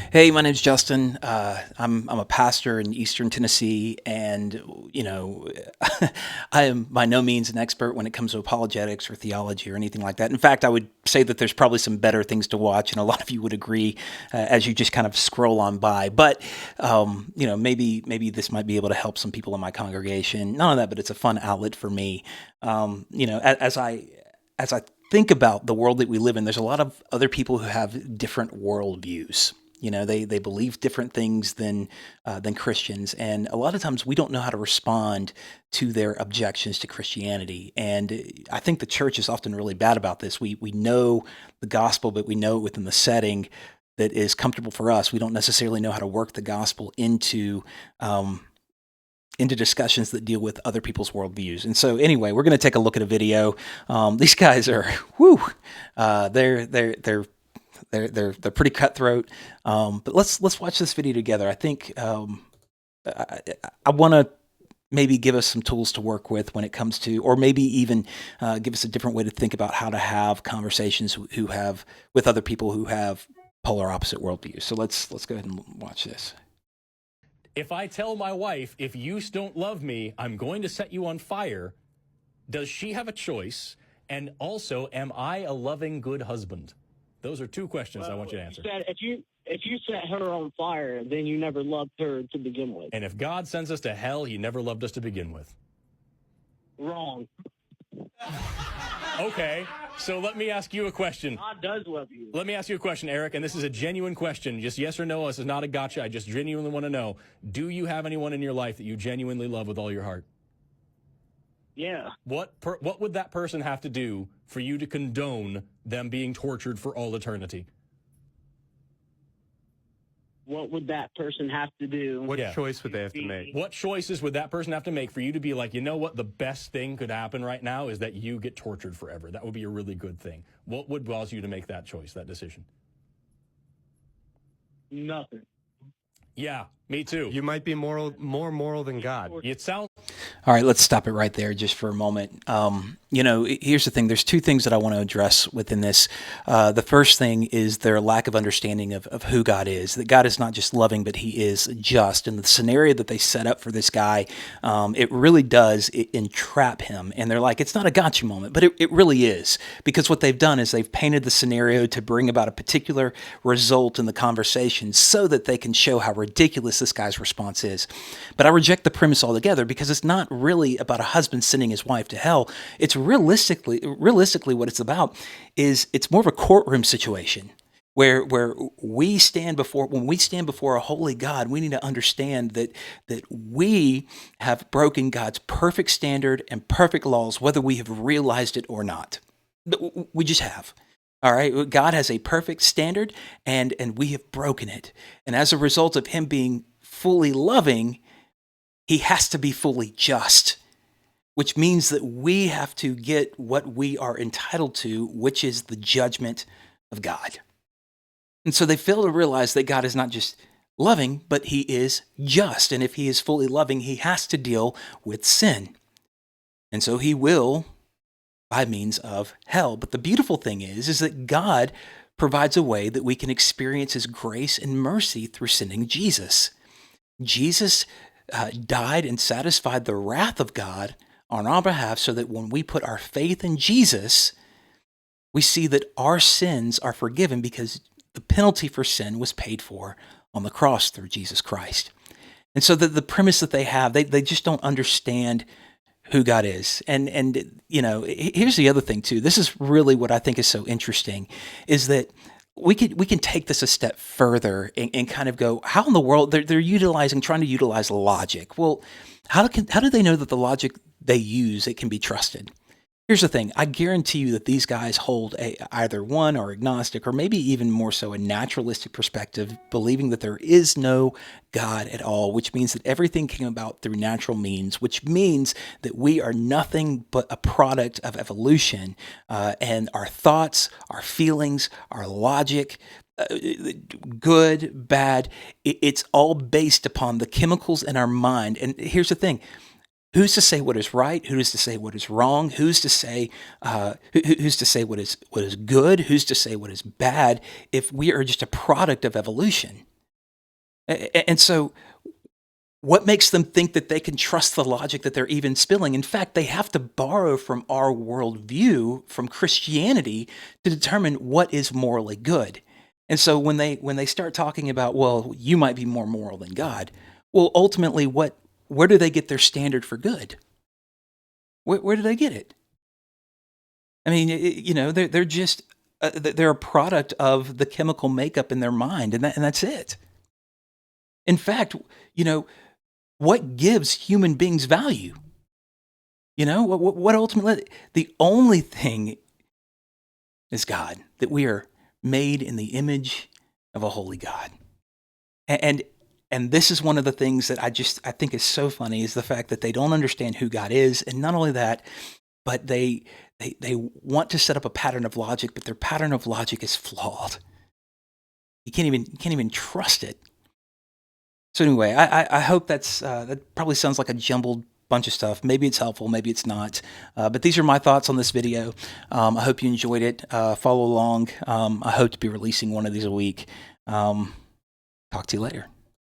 Hey, my name's Justin. I'm a pastor in Eastern Tennessee, and I am by no means an expert when it comes to apologetics or theology or anything like that. In fact, I would say that there's probably some better things to watch, and a lot of you would agree as you just kind of scroll on by. But maybe this might be able to help some people in my congregation. None of that, but it's a fun outlet for me. As I think about the world that we live in, there's a lot of other people who have different worldviews. They believe different things than Christians, and a lot of times we don't know how to respond to their objections to Christianity. And I think the church is often really bad about this. We know the gospel, but we know it within the setting that is comfortable for us. We don't necessarily know how to work the gospel into discussions that deal with other people's worldviews. And so, anyway, we're going to take a look at a video. These guys are, whoo, they're pretty cutthroat. But let's watch this video together. I think I want to maybe give us some tools to work with when it comes to, or maybe even give us a different way to think about how to have conversations with other people who have polar opposite worldviews. So let's go ahead and watch this. If I tell my wife, if you don't love me, I'm going to set you on fire, does she have a choice? And also, am I a loving, good husband? Those are two questions I want you to answer. If you set her on fire, then you never loved her to begin with. And if God sends us to hell, he never loved us to begin with. Wrong. Okay, so let me ask you a question. God does love you. Let me ask you a question, Eric, and this is a genuine question. Just yes or no. This is not a gotcha. I just genuinely want to know. Do you have anyone in your life that you genuinely love with all your heart? Yeah. What would that person have to do for you to condone them being tortured for all eternity? What would that person have to do? What choice would they have to make? What choices would that person have to make for you to be like, you know what, the best thing could happen right now is that you get tortured forever. That would be a really good thing. What would cause you to make that choice, that decision? Nothing. Yeah, me too. You might be more moral than God. It sounds... All right, let's stop it right there just for a moment. Here's the thing. There's two things that I want to address within this. The first thing is their lack of understanding of who God is, that God is not just loving, but he is just. And the scenario that they set up for this guy, it really does entrap him. And they're like, it's not a gotcha moment, but it really is. Because what they've done is they've painted the scenario to bring about a particular result in the conversation so that they can show how ridiculous this guy's response is. But I reject the premise altogether because it's not really about a husband sending his wife to hell. It's realistically what it's about is it's more of a courtroom situation where when we stand before a holy God, we need to understand that we have broken God's perfect standard and perfect laws, whether we have realized it or not. We just have. All right, God has a perfect standard, and we have broken it. And as a result of him being fully loving, he has to be fully just, which means that we have to get what we are entitled to, which is the judgment of God. And so they fail to realize that God is not just loving, but he is just. And if he is fully loving, he has to deal with sin. And so he will by means of hell. But the beautiful thing is that God provides a way that we can experience his grace and mercy through sending Jesus. Jesus died and satisfied the wrath of God on our behalf so that when we put our faith in Jesus, we see that our sins are forgiven because the penalty for sin was paid for on the cross through Jesus Christ. And so the premise that they have, they just don't understand who God is. And here's the other thing too. This is really what I think is so interesting is that we can take this a step further and kind of go, how in the world they're trying to utilize logic. Well, how do they know that the logic they use, it can be trusted? Here's the thing. I guarantee you that these guys hold either one or agnostic, or maybe even more so a naturalistic perspective, believing that there is no God at all, which means that everything came about through natural means, which means that we are nothing but a product of evolution, and our thoughts, our feelings, our logic, good, bad, it's all based upon the chemicals in our mind. And here's the thing. Who's to say what is right? Who's to say what is wrong? Who's to say what is good? Who's to say what is bad? If we are just a product of evolution, And so what makes them think that they can trust the logic that they're even spilling? In fact, they have to borrow from our worldview, from Christianity, to determine what is morally good. And so when they start talking about, well, you might be more moral than God, well, ultimately, where do they get their standard for good? Where do they get it? I mean, they're just they're a product of the chemical makeup in their mind, and that's it. In fact, what gives human beings value? What ultimately, the only thing is God, that we are made in the image of a holy God. And this is one of the things that I think is so funny, is the fact that they don't understand who God is. And not only that, but they want to set up a pattern of logic, but their pattern of logic is flawed. You can't even trust it. So anyway, I hope that probably sounds like a jumbled bunch of stuff. Maybe it's helpful, maybe it's not. But these are my thoughts on this video. I hope you enjoyed it. Follow along. I hope to be releasing one of these a week. Talk to you later.